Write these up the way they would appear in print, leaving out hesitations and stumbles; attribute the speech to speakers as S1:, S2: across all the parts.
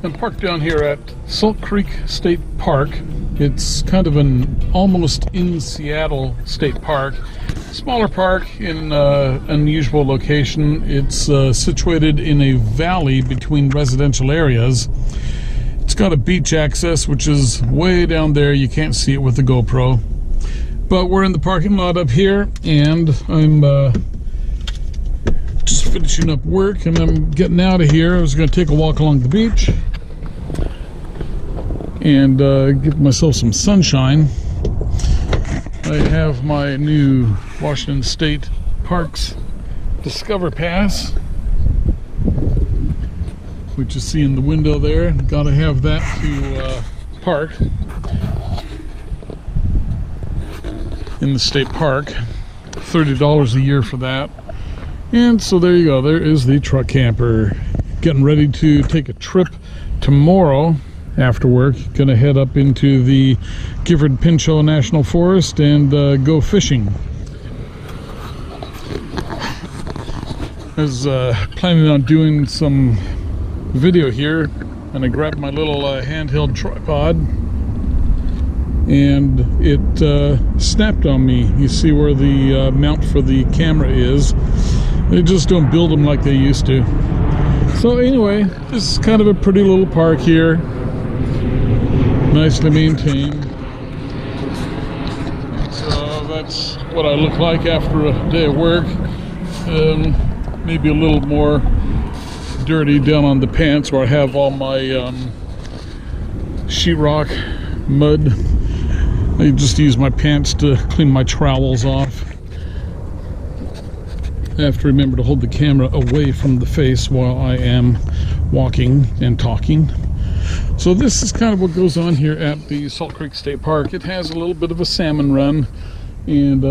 S1: I'm parked down here at Salt Creek State Park. It's kind of an almost in Seattle state park. Smaller park in an unusual location. It's situated in a valley between residential areas. It's got a beach access, which is way down there. You can't see it with the GoPro. But we're in the parking lot up here, and I'm just finishing up work, and I'm getting out of here. I was going to take a walk along the beach and give myself some sunshine. I have my new Washington State Parks Discover Pass, which you see in the window there. Gotta have that to park in the state park. $30 a year for that. And so there you go, there is the truck camper. Getting ready to take a trip tomorrow after work. Gonna head up into the Gifford Pinchot National Forest and go fishing. I was planning on doing some video here, and I grabbed my little handheld tripod, and it snapped on me. You see where the mount for the camera is. They just don't build them like they used to. So anyway, this is kind of a pretty little park here, nicely maintained. So that's what I look like after a day of work. Maybe a little more dirty down on the pants where I have all my sheetrock mud. I just use my pants to clean my trowels off. I have to remember to hold the camera away from the face while I am walking and talking. So this is kind of what goes on here at the Salt Creek State Park. It has a little bit of a salmon run, and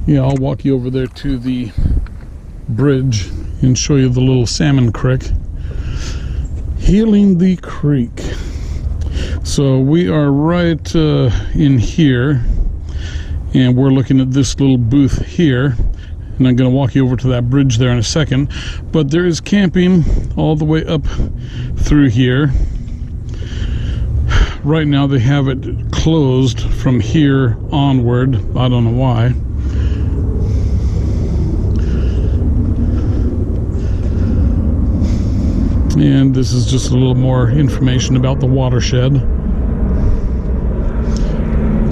S1: yeah, I'll walk you over there to the bridge and show you the little salmon creek. Healing the creek. So we are right in here, and we're looking at this little booth here, and I'm going to walk you over to that bridge there in a second. But there is camping all the way up through here. Right now they have it closed from here onward. I don't know why. And this is just a little more information about the watershed.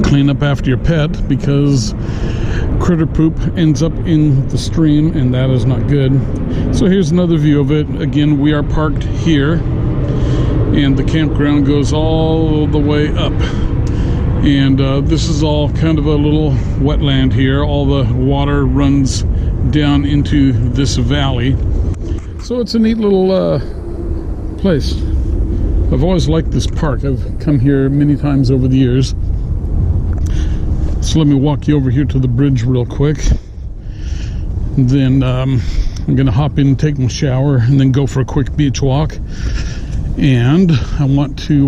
S1: Clean up after your pet, because critter poop ends up in the stream, and that is not good. So here's another view of it. Again, we are parked here, and the campground goes all the way up. And this is all kind of a little wetland here. All the water runs down into this valley. So it's a neat little place. I've always liked this park. I've come here many times over the years. So let me walk you over here to the bridge real quick. Then I'm gonna hop in and take my shower, and then go for a quick beach walk. And I want to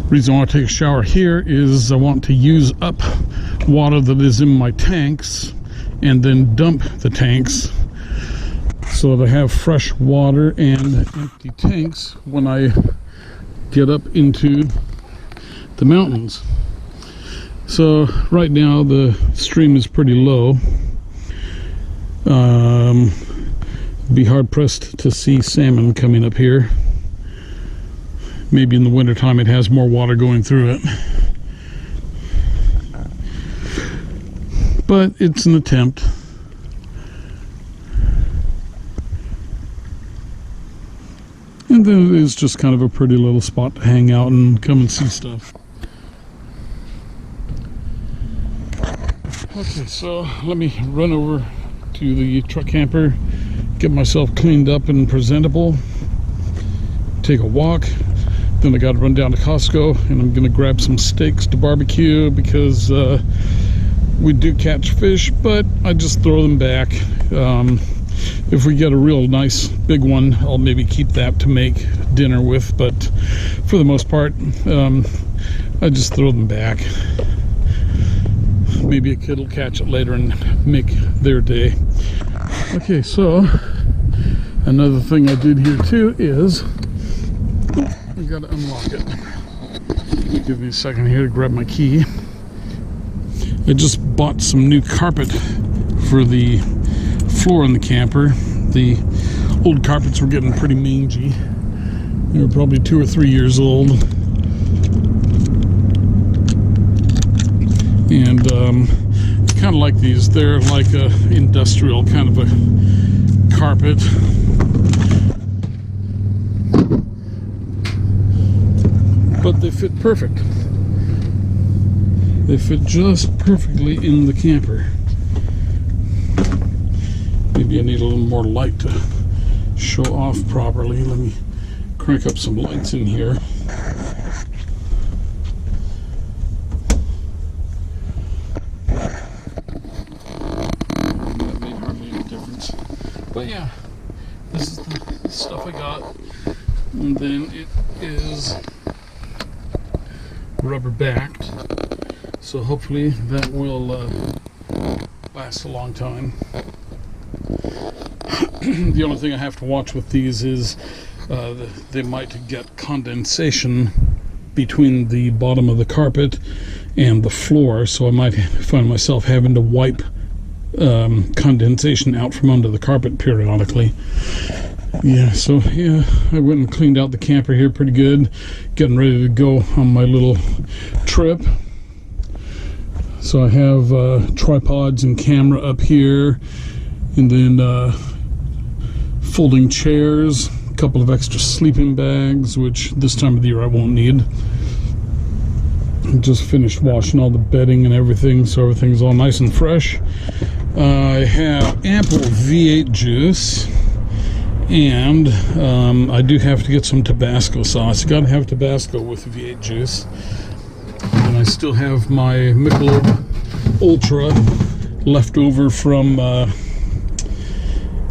S1: reason I want to take a shower here is I want to use up water that is in my tanks, and then dump the tanks, so that I have fresh water and empty tanks when I get up into the mountains. So right now the stream is pretty low. Be hard pressed to see salmon coming up here. Maybe in the wintertime it has more water going through it. But it's an attempt. And then it is just kind of a pretty little spot to hang out and come and see stuff. Okay, so let me run over to the truck camper, get myself cleaned up and presentable, take a walk. Then I got to run down to Costco, and I'm going to grab some steaks to barbecue, because we do catch fish, but I just throw them back. If we get a real nice big one, I'll maybe keep that to make dinner with, but for the most part, I just throw them back. Maybe a kid will catch it later and make their day. Okay, so Another thing I did here too is I gotta unlock it. Give me a second here to grab my key. I just bought some new carpet for the floor in the camper. The old carpets were getting pretty mangy. They were probably 2 or 3 years old. And kind of like these. They're like a industrial kind of a carpet. But they fit perfect. They fit just perfectly in the camper. Maybe I need a little more light to show off properly. Let me crank up some lights in here. That made hardly any difference. But yeah, this is the stuff I got. And then it is rubber backed, so hopefully that will last a long time. The only thing I have to watch with these is they might get condensation between the bottom of the carpet and the floor, so I might find myself having to wipe condensation out from under the carpet periodically. Yeah, so yeah, I went and cleaned out the camper here pretty good, getting ready to go on my little trip. So I have tripods and camera up here, and then folding chairs, a couple of extra sleeping bags, which this time of the year I won't need. I just finished washing all the bedding and everything, so everything's all nice and fresh. I have ample V8 juice. And I do have to get some Tabasco sauce. You gotta have Tabasco with V8 juice. And I still have my Michelob Ultra left over from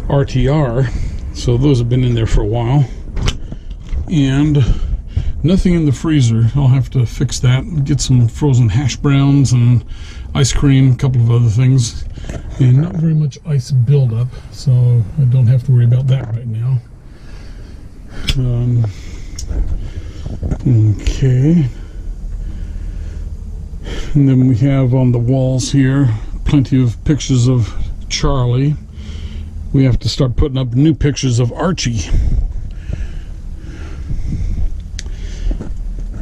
S1: RTR. So those have been in there for a while. And nothing in the freezer. I'll have to fix that. Get some frozen hash browns and ice cream, a couple of other things. And not very much ice buildup, so I don't have to worry about that right now. Okay. And then we have on the walls here plenty of pictures of Charlie. We have to start putting up new pictures of Archie.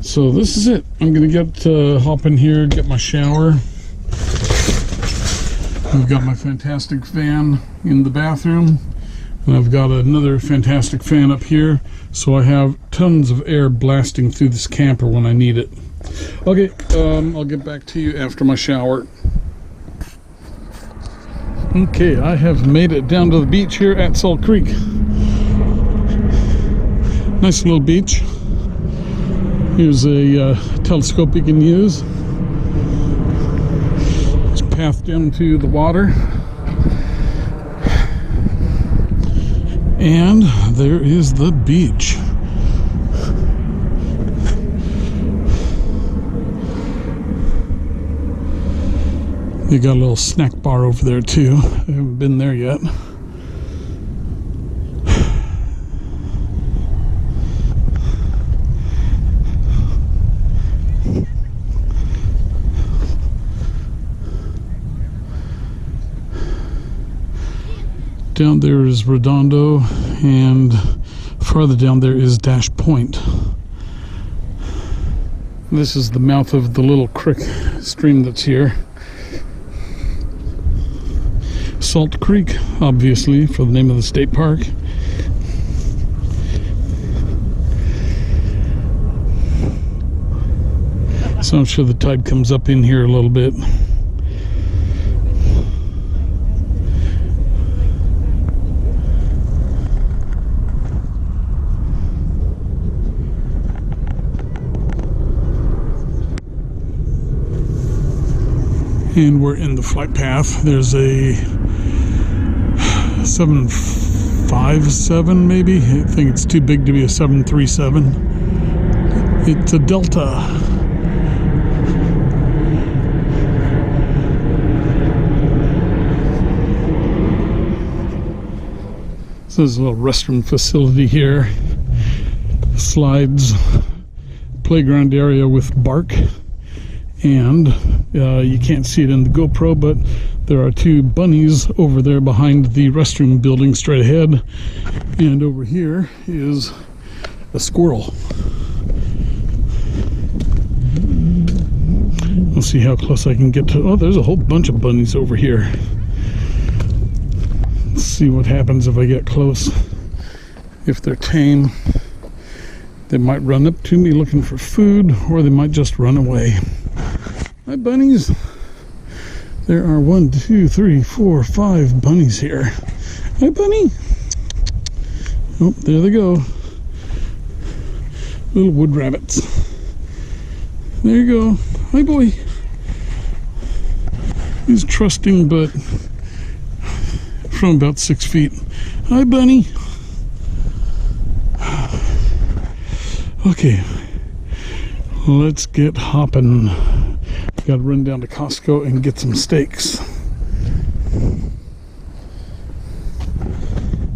S1: So this is it. I'm gonna hop in here, get my shower. I've got my fantastic fan in the bathroom, and I've got another fantastic fan up here, so I have tons of air blasting through this camper when I need it. Okay, I'll get back to you after my shower. Okay, I have made it down to the beach here at Salt Creek. Nice little beach. Here's a telescope you can use. Path down to the water, and there is the beach. They got a little snack bar over there too. I haven't been there yet. Down there is Redondo, and farther down there is Dash Point. This is the mouth of the little creek stream that's here. Salt Creek, obviously, for the name of the state park. So I'm sure the tide comes up in here a little bit. And we're in the flight path. There's a 757 maybe. I think it's too big to be a 737. It's a Delta. So there's a little restroom facility here. Slides, playground area with bark. And you can't see it in the GoPro, but there are two bunnies over there behind the restroom building straight ahead. And over here is a squirrel. Let's see how close I can get to. Oh, there's a whole bunch of bunnies over here. Let's see what happens if I get close. If they're tame, they might run up to me looking for food, or they might just run away. Hi, bunnies. There are 1, 2, 3, 4, 5 bunnies here. Hi, bunny. Oh, there they go. Little wood rabbits. There you go. Hi, boy. He's trusting, but from about 6 feet. Hi, bunny. Okay, let's get hopping. Got to run down to Costco and get some steaks.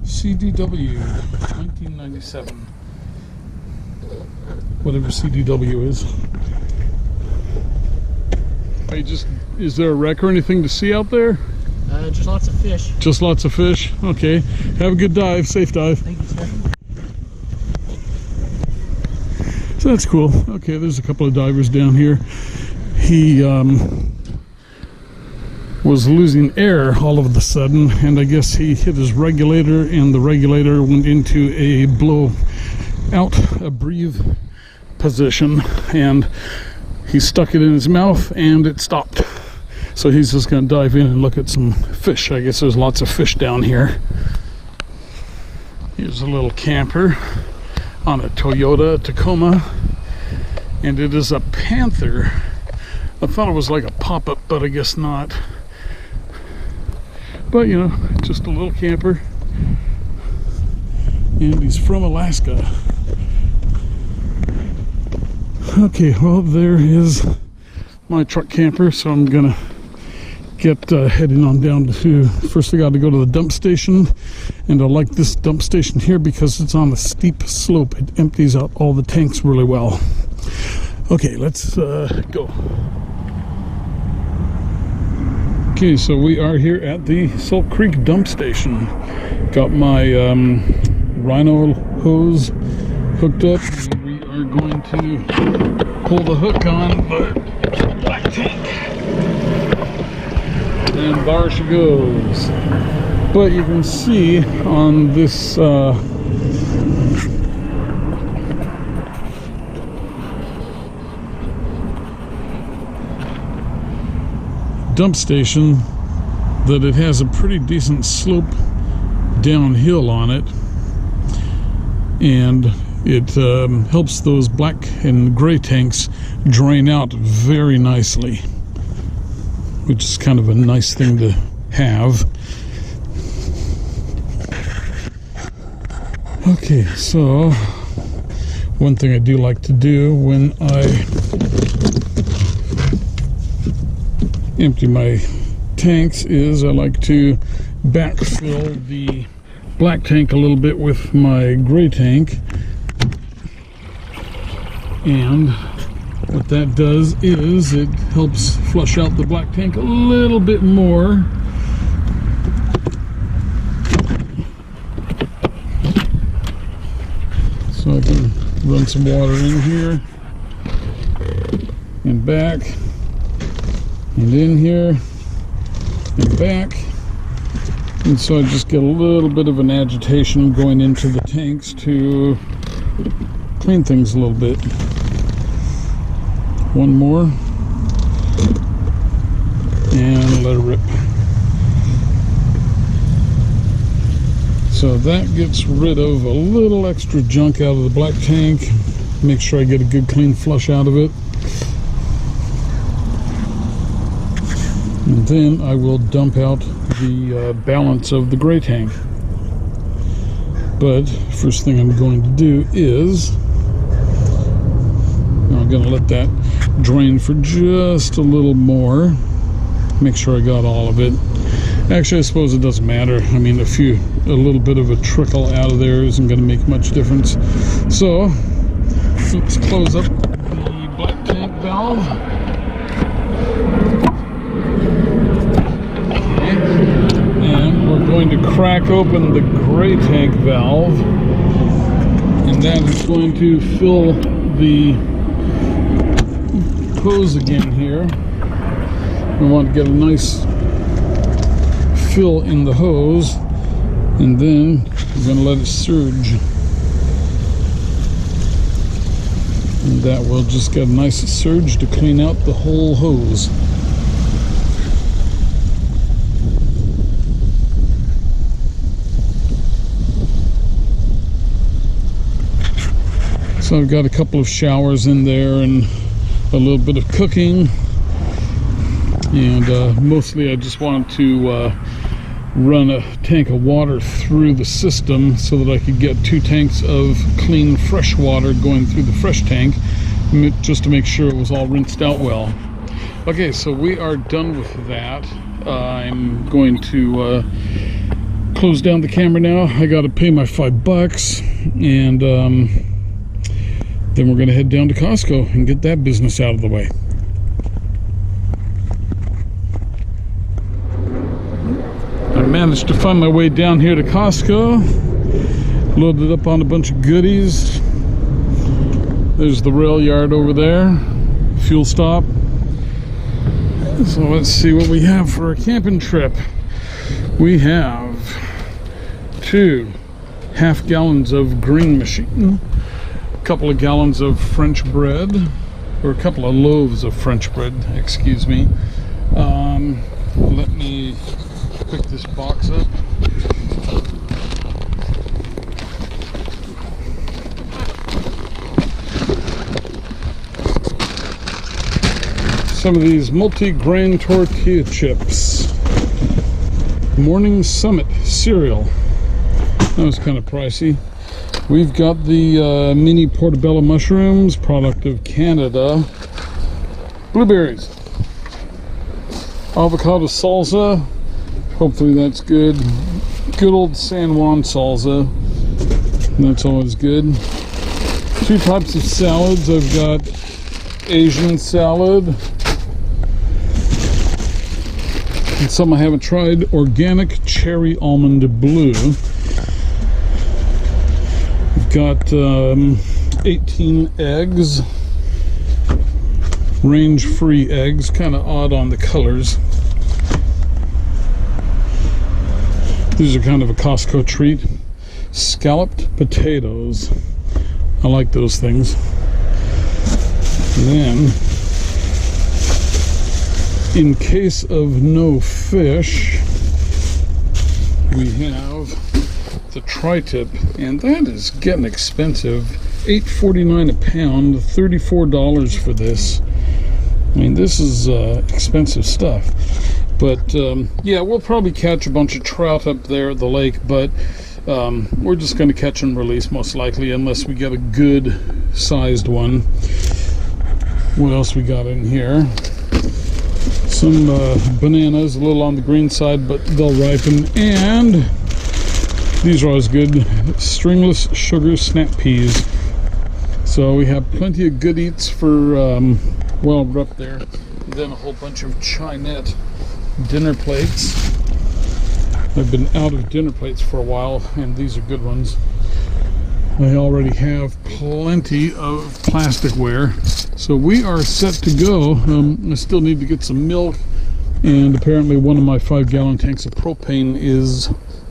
S1: CDW 1997. Whatever CDW is. Hey, is there a wreck or anything to see out there?
S2: Just lots of fish.
S1: Just lots of fish? Okay. Have a good dive. Safe dive.
S2: Thank you, sir.
S1: So that's cool. Okay, there's a couple of divers down here. He was losing air all of a sudden, and I guess he hit his regulator, and the regulator went into a blow out, a breathe position, and he stuck it in his mouth and it stopped. So he's just going to dive in and look at some fish. I guess there's lots of fish down here. Here's a little camper on a Toyota Tacoma, and it is a Panther. I thought it was like a pop-up, but I guess not. But you know, just a little camper, and he's from Alaska. Okay, well, there is my truck camper, so I'm gonna get heading on down to, first I got to go to the dump station, and I like this dump station here because it's on a steep slope. It empties out all the tanks really well. Okay, let's go. Okay, so we are here at the Salt Creek dump station. Got my Rhino hose hooked up, and we are going to pull the hook on the black tank. And there she goes. But you can see on this dump station that it has a pretty decent slope downhill on it, and it helps those black and gray tanks drain out very nicely, which is kind of a nice thing to have. Okay, so one thing I do like to do when I empty my tanks is I like to backfill the black tank a little bit with my gray tank, and what that does is it helps flush out the black tank a little bit more. So I can run some water in here and back and in here and back, and so I just get a little bit of an agitation going into the tanks to clean things a little bit. One more and let it rip. So that gets rid of a little extra junk out of the black tank. Make sure I get a good clean flush out of it. And then I will dump out the balance of the gray tank. But first thing I'm going to do is I'm going to let that drain for just a little more. Make sure I got all of it. Actually, I suppose it doesn't matter. I mean, a little bit of a trickle out of there isn't going to make much difference. So let's close up the black tank valve. Okay. And we're going to crack open the gray tank valve, and that is going to fill the hose again here. We want to get a nice fill in the hose, and then we're going to let it surge, and that will just get a nice surge to clean out the whole hose. So I've got a couple of showers in there and a little bit of cooking, and mostly I just wanted to run a tank of water through the system so that I could get 2 tanks of clean fresh water going through the fresh tank, just to make sure it was all rinsed out well. Okay, so we are done with that. I'm going to close down the camera now. I got to pay my $5, and then we're going to head down to Costco and get that business out of the way. I managed to find my way down here to Costco, loaded up on a bunch of goodies. There's the rail yard over there, fuel stop. So let's see what we have for a camping trip. We have 2 half gallons of green machine, a couple of gallons of French bread, or a couple of loaves of French bread, excuse me. Let me pick this box up. Some of these multi-grain tortilla chips. Morning Summit cereal. That was kind of pricey. We've got the mini portobello mushrooms, product of Canada. Blueberries. Avocado salsa. Hopefully that's good. Good old San Juan salsa. That's always good. 2 types of salads. I've got Asian salad. And some I haven't tried. Organic cherry almond blue. We've got 18 eggs. Range-free eggs. Kind of odd on the colors. These are kind of a Costco treat. Scalloped potatoes. I like those things. And then, in case of no fish, we have the tri-tip, and that is getting expensive. $8.49 a pound, $34 for this. I mean, this is expensive stuff. But yeah, we'll probably catch a bunch of trout up there at the lake, but we're just going to catch and release most likely, unless we get a good sized one. What else we got in here? Some bananas, a little on the green side, but they'll ripen. And these are always good. Stringless sugar snap peas. So we have plenty of good eats for while we're up there. And then a whole bunch of Chinette dinner plates. I've been out of dinner plates for a while, and these are good ones. I already have plenty of plasticware, so we are set to go. I still need to get some milk, and apparently one of my 5-gallon tanks of propane is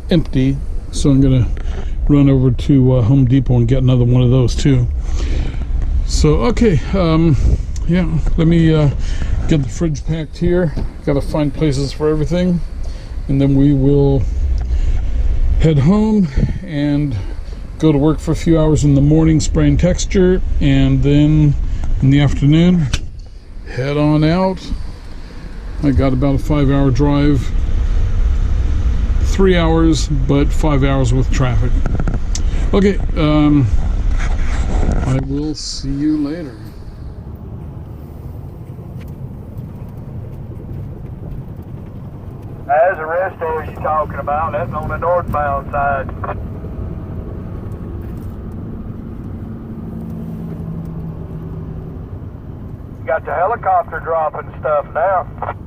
S1: empty, so I'm gonna run over to Home Depot and get another one of those too. So okay, yeah, let me get the fridge packed here. Gotta find places for everything, and then we will head home and go to work for a few hours in the morning spraying texture, and then in the afternoon head on out. I got about a 5-hour drive, 3 hours, but 5 hours with traffic. Okay, I will see you later.
S3: As the rest area you talking about, that's on the northbound side. You got the helicopter dropping stuff now.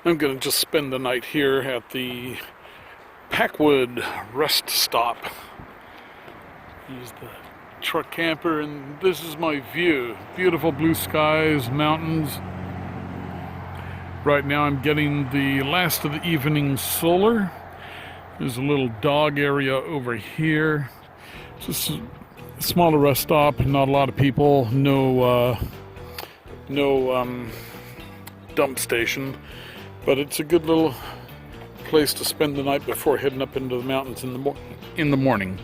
S1: I'm going to just spend the night here at the Packwood rest stop. Use the truck camper, and this is my view. Beautiful blue skies, mountains. Right now I'm getting the last of the evening solar. There's a little dog area over here. Just a smaller rest stop, not a lot of people, no dump station. But it's a good little place to spend the night before heading up into the mountains in the morning.